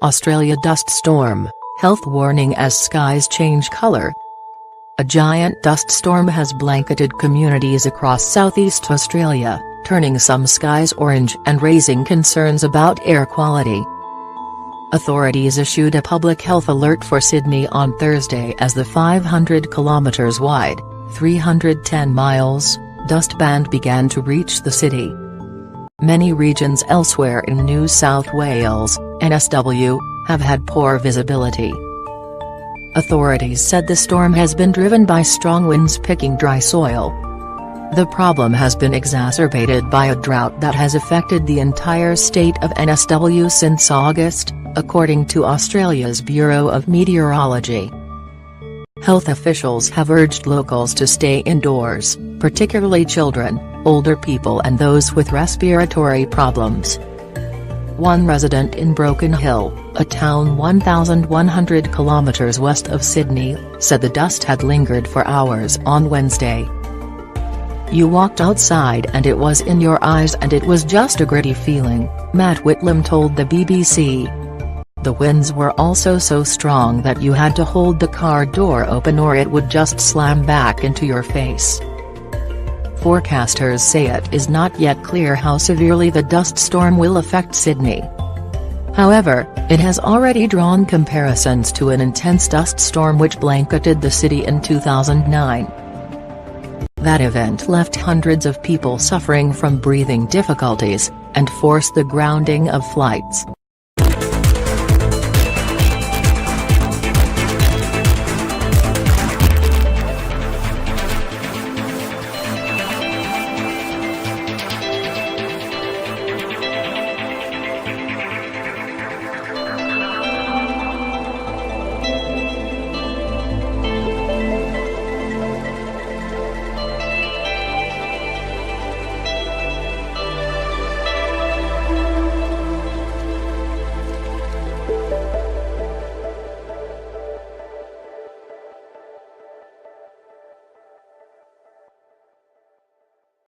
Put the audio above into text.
Australia dust storm, health warning as skies change colour. A giant dust storm has blanketed communities across southeast Australia, turning some skies orange and raising concerns about air quality. Authorities issued a public health alert for Sydney on Thursday as the 500 km wide, 310 miles, dust band began to reach the city. Many regions elsewhere in New South Wales, NSW, have had poor visibility. Authorities said the storm has been driven by strong winds picking dry soil. The problem has been exacerbated by a drought that has affected the entire state of NSW since August, according to Australia's Bureau of Meteorology. Health officials have urged locals to stay indoors, particularly children, older people and those with respiratory problems. One resident in Broken Hill, a town 1,100 km west of Sydney, said the dust had lingered for hours on Wednesday. "You walked outside and it was in your eyes and it was just a gritty feeling," Matt Whitlam told the BBC. "The winds were also so strong that you had to hold the car door open or it would just slam back into your face." Forecasters say it is not yet clear how severely the dust storm will affect Sydney. However, it has already drawn comparisons to an intense dust storm which blanketed the city in 2009. That event left hundreds of people suffering from breathing difficulties, and forced the grounding of flights.